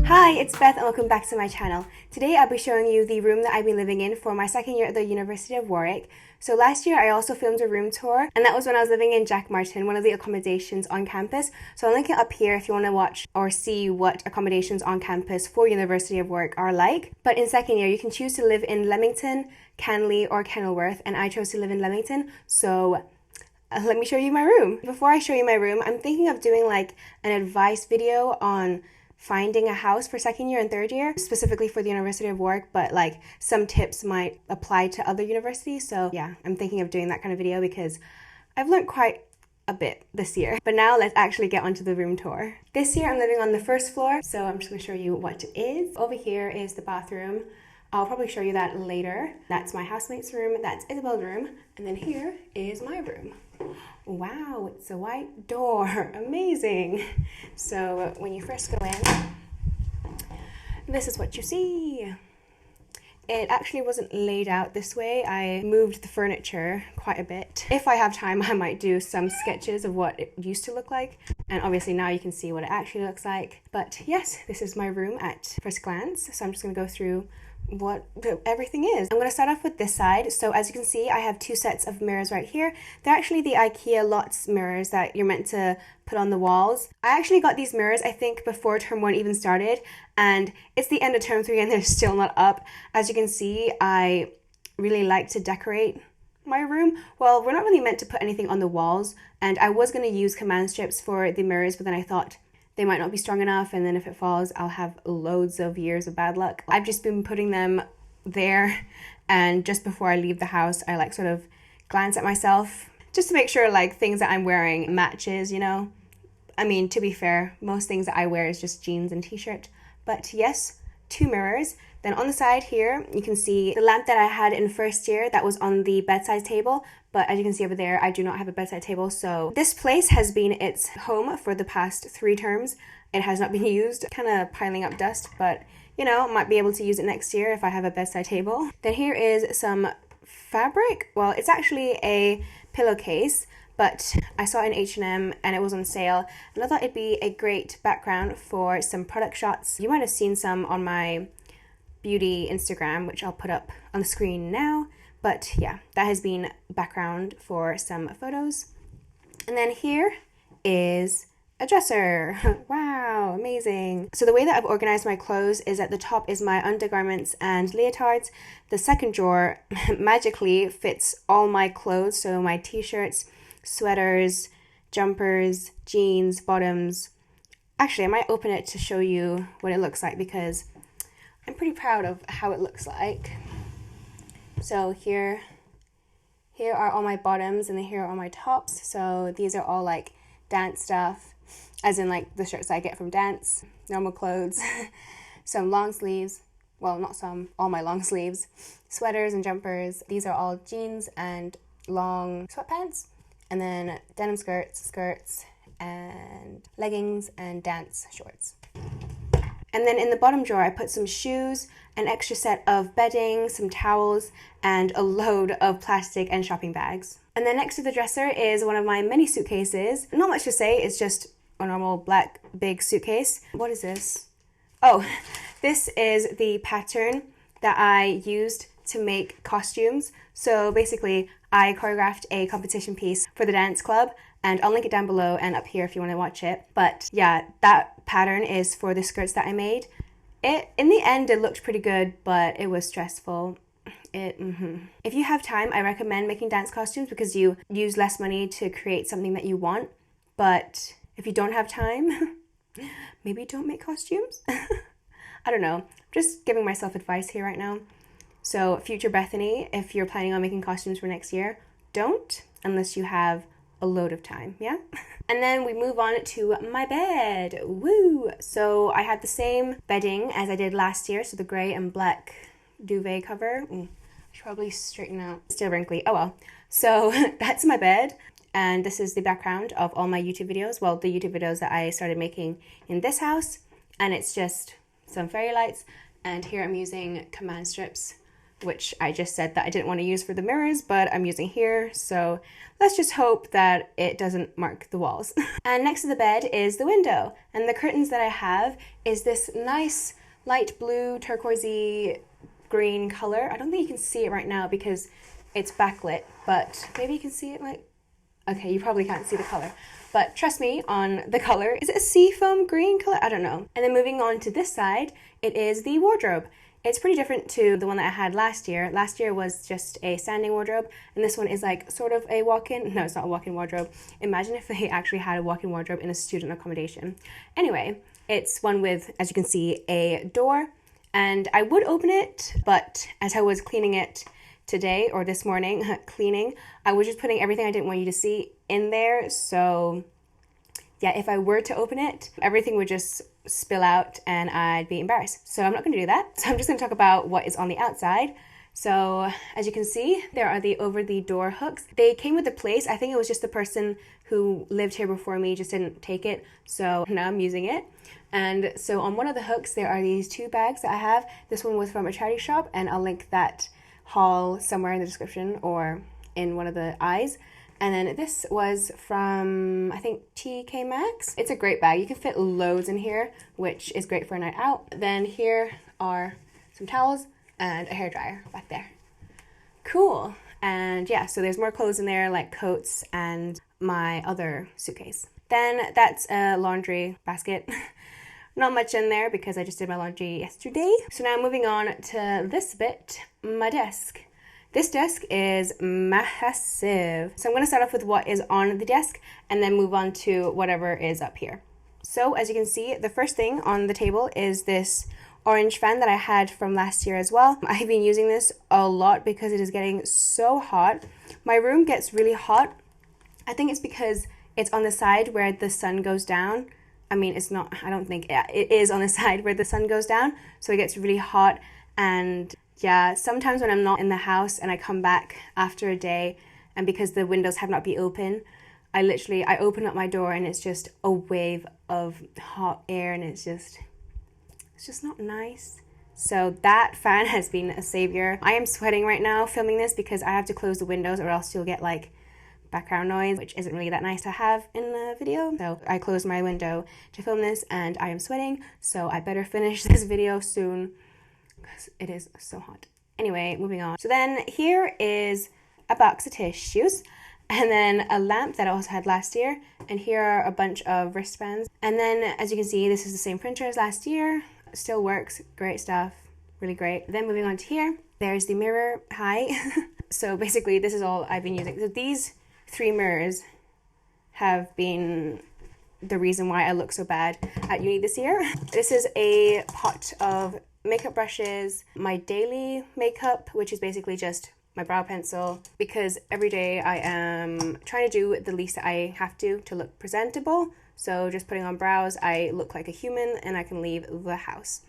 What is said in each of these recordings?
Hi, it's Beth and welcome back to my channel. Today I'll be showing you the room that I've been living in for my second year at the University of Warwick. So last year I also filmed a room tour, and that was when I was living in Jack Martin, one of the accommodations on campus. So I'll link it up here if you want to watch or see what accommodations on campus for University of Warwick are like. But in second year you can choose to live in Leamington, Canley or Kenilworth, and I chose to live in Leamington. So let me show you my room. Before I show you my room, I'm thinking of doing like an advice video on finding a house for second year and third year, specifically for the University of Warwick, but like some tips might apply to other universities. So yeah, I'm thinking of doing that kind of video because I've learned quite a bit this year. But now let's actually get onto the room tour. This year I'm living on the first floor, so I'm just going to show you what it is. Over here is the bathroom. I'll probably show you that later. That's my housemate's room, that's Isabel's room, and then here is my room. Wow, it's a white door, amazing. So when you first go in, this is what you see. It actually wasn't laid out this way. I moved the furniture quite a bit. If I have time, I might do some sketches of what it used to look like. And obviously now you can see what it actually looks like. But yes, this is my room at first glance. So I'm just gonna go through what everything is. I'm going to start off with this side. So as you can see, I have two sets of mirrors right here. They're actually the IKEA Lots mirrors that you're meant to put on the walls. I actually got these mirrors, I think, before term 1 even started, and it's the end of term 3 and they're still not up. As you can see, I really like to decorate my room. Well, we're not really meant to put anything on the walls, and I was going to use command strips for the mirrors, but then I thought they might not be strong enough, and then if it falls, I'll have loads of years of bad luck. I've just been putting them there, and just before I leave the house, I like sort of glance at myself just to make sure like things that I'm wearing matches, you know? I mean, to be fair, most things that I wear is just jeans and t-shirt, but yes, two mirrors. Then on the side here, you can see the lamp that I had in first year that was on the bedside table. But as you can see over there, I do not have a bedside table. So this place has been its home for the past 3 terms. It has not been used, kind of piling up dust, but you know, might be able to use it next year if I have a bedside table. Then here is some fabric. Well, it's actually a pillowcase, but I saw it in H&M and it was on sale. And I thought it'd be a great background for some product shots. You might have seen some on my beauty Instagram, which I'll put up on the screen now. But yeah, that has been background for some photos. And then here is a dresser. Wow, amazing. So the way that I've organized my clothes is at the top is my undergarments and leotards. The second drawer magically fits all my clothes, so my t-shirts, sweaters, jumpers, jeans, bottoms. Actually, I might open it to show you what it looks like because I'm pretty proud of how it looks like. So here are all my bottoms and then here are all my tops. So these are all like dance stuff, as in like the shirts I get from dance, normal clothes, some long sleeves, well not some, all my long sleeves, sweaters and jumpers. These are all jeans and long sweatpants, and then denim skirts, and leggings and dance shorts. And then in the bottom drawer, I put some shoes, an extra set of bedding, some towels, and a load of plastic and shopping bags. And then next to the dresser is one of my mini suitcases. Not much to say, it's just a normal black big suitcase. What is this? Oh, this is the pattern that I used to make costumes. So basically, I choreographed a competition piece for the dance club, and I'll link it down below and up here if you want to watch it. But yeah, that pattern is for the skirts that I made. In the end, it looked pretty good, but it was stressful. If you have time, I recommend making dance costumes because you use less money to create something that you want. But if you don't have time, maybe don't make costumes. I don't know. I'm just giving myself advice here right now. So future Bethany, if you're planning on making costumes for next year, don't unless you have a load of time, yeah? And then we move on to my bed. Woo! So I had the same bedding as I did last year, so the gray and black duvet cover. I should probably straighten out. Still wrinkly. Oh well. So that's my bed, and this is the background of all my YouTube videos. Well, the YouTube videos that I started making in this house, and it's just some fairy lights, and here I'm using command strips which I just said that I didn't want to use for the mirrors, but I'm using here. So let's just hope that it doesn't mark the walls. And next to the bed is the window. And the curtains that I have is this nice light blue, turquoisey green color. I don't think you can see it right now because it's backlit, but maybe you can see it like, okay, you probably can't see the color, but trust me on the color. Is it a seafoam green color? I don't know. And then moving on to this side, it is the wardrobe. It's pretty different to the one that I had last year. Last year was just a standing wardrobe, and this one is like sort of a walk-in. No, it's not a walk-in wardrobe. Imagine if they actually had a walk-in wardrobe in a student accommodation. Anyway, it's one with, as you can see, a door, and I would open it, but as I was cleaning it today or this morning, cleaning, I was just putting everything I didn't want you to see in there. So yeah, if I were to open it, everything would just spill out and I'd be embarrassed. So I'm not going to do that. So I'm just going to talk about what is on the outside. So as you can see, there are the over the door hooks. They came with the place. I think it was just the person who lived here before me just didn't take it. So now I'm using it. And so on one of the hooks, there are these 2 bags that I have. This one was from a charity shop, and I'll link that haul somewhere in the description or in one of the eyes. And then this was from, I think, TK Maxx. It's a great bag. You can fit loads in here, which is great for a night out. Then here are some towels and a hairdryer back there. Cool. And yeah, so there's more clothes in there, like coats and my other suitcase. Then that's a laundry basket. Not much in there because I just did my laundry yesterday. So now moving on to this bit, my desk. This desk is massive. So I'm going to start off with what is on the desk and then move on to whatever is up here. So as you can see, the first thing on the table is this orange fan that I had from last year as well. I've been using this a lot because it is getting so hot. My room gets really hot. I think it's because it's on the side where the sun goes down. I mean, it's not, I don't think, it is on the side where the sun goes down, so it gets really hot. And yeah, sometimes when I'm not in the house and I come back after a day, and because the windows have not been open, I open up my door and it's just a wave of hot air, and it's just not nice. So that fan has been a savior. I am sweating right now filming this because I have to close the windows or else you'll get like background noise, which isn't really that nice to have in the video. So I closed my window to film this and I am sweating, so I better finish this video soon because it is so hot. Anyway, moving on. So then here is a box of tissues, and then a lamp that I also had last year, and here are a bunch of wristbands. And then as you can see, this is the same printer as last year. It still works, great stuff, really great. Then moving on to here, there's the mirror. Hi. So basically this is all I've been using. So these 3 mirrors have been the reason why I look so bad at uni this year. This is a pot of makeup brushes, my daily makeup, which is basically just my brow pencil, because every day I am trying to do the least that I have to look presentable. So just putting on brows, I look like a human and I can leave the house.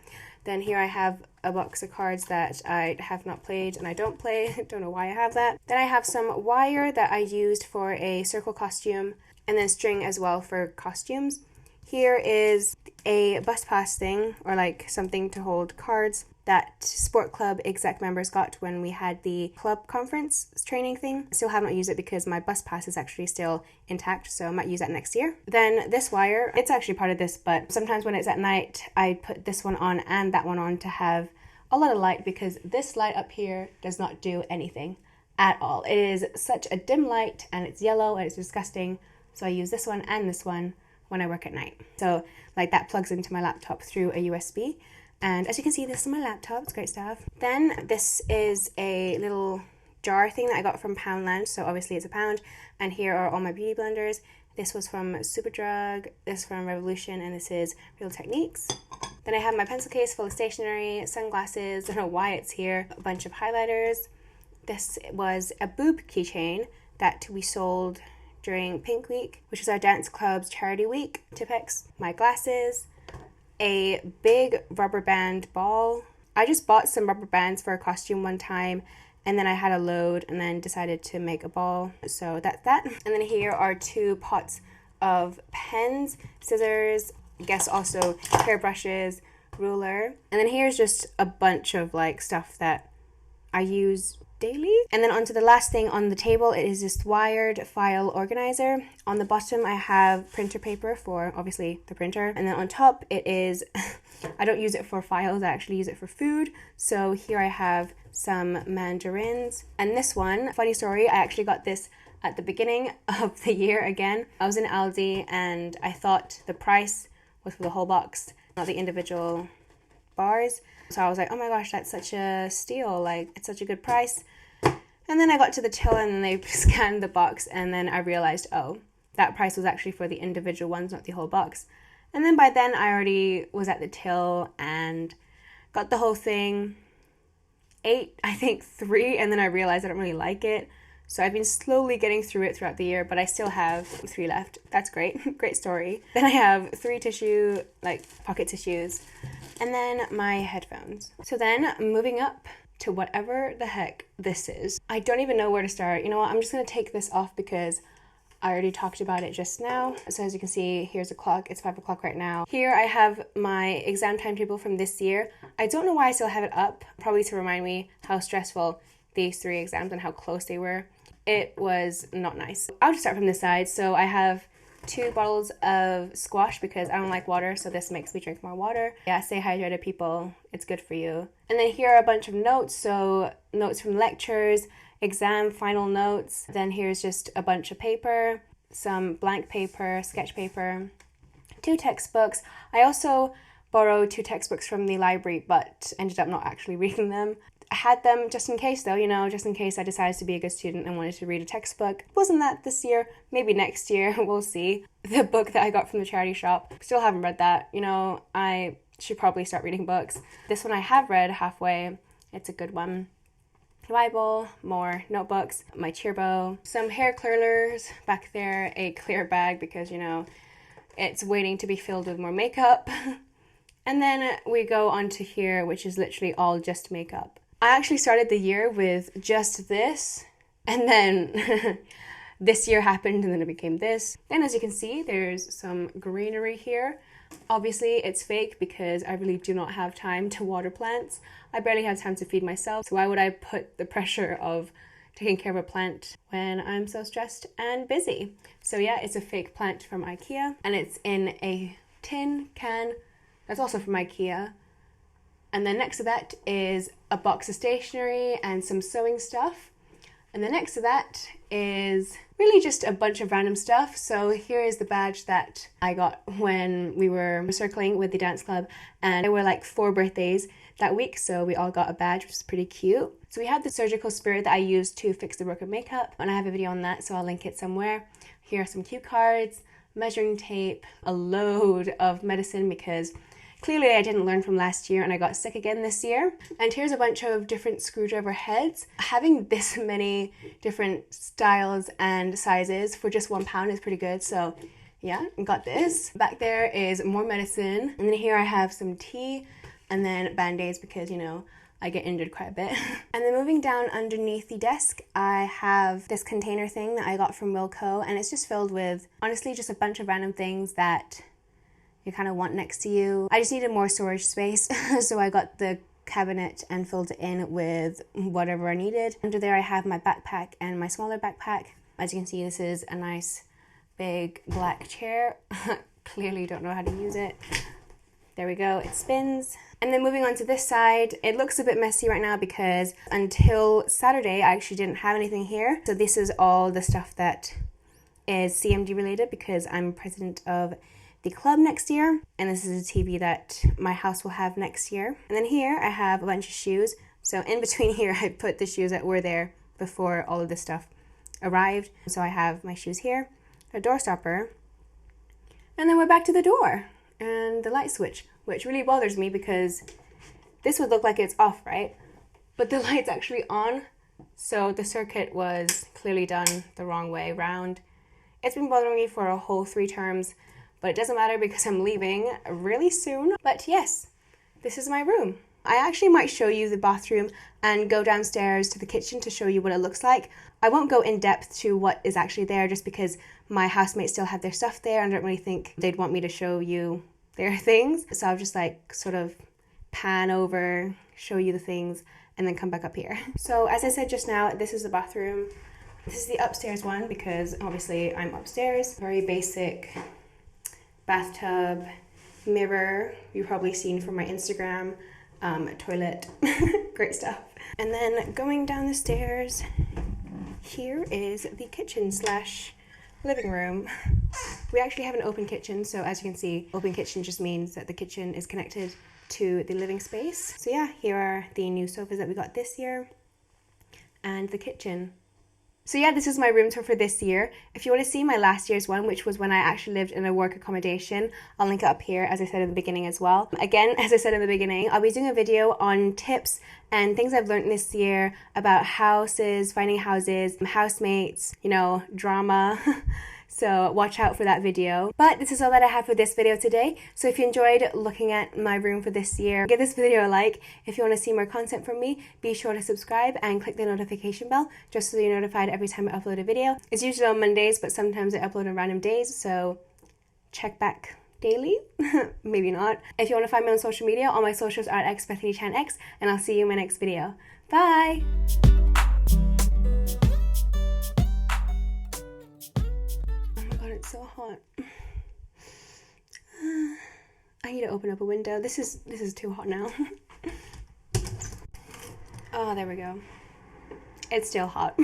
Then here I have a box of cards that I have not played and I don't play. Don't know why I have that. Then I have some wire that I used for a circle costume, and then string as well for costumes. Here is a bus pass thing, or like something to hold cards, that sport club exec members got when we had the club conference training thing. Still have not used it because my bus pass is actually still intact, so I might use that next year. Then this wire, it's actually part of this, but sometimes when it's at night, I put this one on and that one on to have a lot of light, because this light up here does not do anything at all. It is such a dim light and it's yellow and it's disgusting, so I use this one and this one when I work at night. So like that plugs into my laptop through a USB. And as you can see, this is my laptop. It's great stuff. Then this is a little jar thing that I got from Poundland. So obviously it's a pound. And here are all my beauty blenders. This was from Superdrug, this from Revolution, and this is Real Techniques. Then I have my pencil case full of stationery, sunglasses, I don't know why it's here, a bunch of highlighters. This was a boob keychain that we sold during Pink Week, which is our dance club's charity week. Tipex, my glasses, a big rubber band ball. I just bought some rubber bands for a costume one time, and then I had a load and then decided to make a ball. So that's that. And then here are 2 pots of pens, scissors, I guess also hairbrushes, ruler. And then here's just a bunch of like stuff that I use daily. And then onto the last thing on the table, it is this wired file organizer. On the bottom I have printer paper for obviously the printer, and then on top it is I don't use it for files, I actually use it for food. So here I have some mandarins, and this one, funny story, I actually got this at the beginning of the year again. I was in Aldi and I thought the price was for the whole box, not the individual bars. So I was like, oh my gosh, that's such a steal, like it's such a good price. And then I got to the till and they scanned the box, and then I realized, oh, that price was actually for the individual ones, not the whole box. And then by then I already was at the till and got the whole thing, ate I think 3, and then I realized I don't really like it. So I've been slowly getting through it throughout the year, but I still have 3 left. That's great. Great story. Then I have 3 tissue, like pocket tissues, and then my headphones. So then moving up to whatever the heck this is. I don't even know where to start. You know what? I'm just going to take this off because I already talked about it just now. So as you can see, here's a clock. It's 5 o'clock right now. Here I have my exam timetable from this year. I don't know why I still have it up, probably to remind me how stressful these 3 exams and how close they were. It was not nice. I'll just start from this side. So I have 2 bottles of squash because I don't like water, so this makes me drink more water. Yeah, stay hydrated, people. It's good for you. And then here are a bunch of notes. So notes from lectures, exam final notes. Then here's just a bunch of paper, some blank paper, sketch paper, 2 textbooks. I also borrowed 2 textbooks from the library, but ended up not actually reading them. I had them just in case though, you know, just in case I decided to be a good student and wanted to read a textbook. Wasn't that this year, maybe next year, we'll see. The book that I got from the charity shop, still haven't read that. You know, I should probably start reading books. This one I have read halfway, it's a good one. Bible, more notebooks, my cheer bow, some hair curlers back there, a clear bag because, you know, it's waiting to be filled with more makeup. And then we go on to here, which is literally all just makeup. I actually started the year with just this, and then this year happened and then it became this. And as you can see, there's some greenery here. Obviously it's fake because I really do not have time to water plants. I barely have time to feed myself, so why would I put the pressure of taking care of a plant when I'm so stressed and busy? So yeah, it's a fake plant from IKEA, and it's in a tin can that's also from IKEA. And then next to that is a box of stationery and some sewing stuff. And then next to that is really just a bunch of random stuff. So here is the badge that I got when we were circling with the dance club, and there were like 4 birthdays that week, so we all got a badge, which is pretty cute. So we have the surgical spirit that I used to fix the broken makeup, and I have a video on that, so I'll link it somewhere. Here are some cue cards, measuring tape, a load of medicine because clearly I didn't learn from last year and I got sick again this year. And here's a bunch of different screwdriver heads. Having this many different styles and sizes for just £1 is pretty good. So yeah, got this. Back there is more medicine. And then here I have some tea and then band-aids because, you know, I get injured quite a bit. And then moving down underneath the desk, I have this container thing that I got from Wilco, and it's just filled with, honestly, just a bunch of random things that you kind of want next to you. I just needed more storage space, so I got the cabinet and filled it in with whatever I needed. Under there I have my backpack and my smaller backpack. As you can see, this is a nice big black chair. Clearly don't know how to use it. There we go, it spins. And then moving on to this side, it looks a bit messy right now because until Saturday I actually didn't have anything here. So this is all the stuff that is CMD related because I'm president of the club next year, and this is a TV that my house will have next year. And then here I have a bunch of shoes. So in between here I put the shoes that were there before all of this stuff arrived. So I have my shoes here, a door stopper, and then we're back to the door and the light switch, which really bothers me because this would look like it's off, right? But the light's actually on, so the circuit was clearly done the wrong way round. It's been bothering me for a whole 3 terms, but it doesn't matter because I'm leaving really soon. But yes, this is my room. I actually might show you the bathroom and go downstairs to the kitchen to show you what it looks like. I won't go in depth to what is actually there just because my housemates still have their stuff there and I don't really think they'd want me to show you their things. So I'll just like sort of pan over, show you the things, and then come back up here. So as I said just now, this is the bathroom. This is the upstairs one because obviously I'm upstairs. Very basic bathtub, mirror, you've probably seen from my Instagram, toilet, great stuff. And then going down the stairs, here is the kitchen slash living room. We actually have an open kitchen, so as you can see, open kitchen just means that the kitchen is connected to the living space. So yeah, here are the new sofas that we got this year and the kitchen. So yeah, this is my room tour for this year. If you want to see my last year's one, which was when I actually lived in a work accommodation, I'll link it up here, as I said in the beginning as well. Again, as I said in the beginning, I'll be doing a video on tips and things I've learned this year about houses, finding houses, housemates, you know, drama. So watch out for that video. But this is all that I have for this video today. So if you enjoyed looking at my room for this year, give this video a like. If you want to see more content from me, be sure to subscribe and click the notification bell just so you're notified every time I upload a video. It's usually on Mondays, but sometimes I upload on random days, so check back daily. Maybe not. If you want to find me on social media, all my socials are at xbethanychanx, and I'll see you in my next video. Bye! It's so hot. I need to open up a window. This is too hot now. Oh, there we go. It's still hot.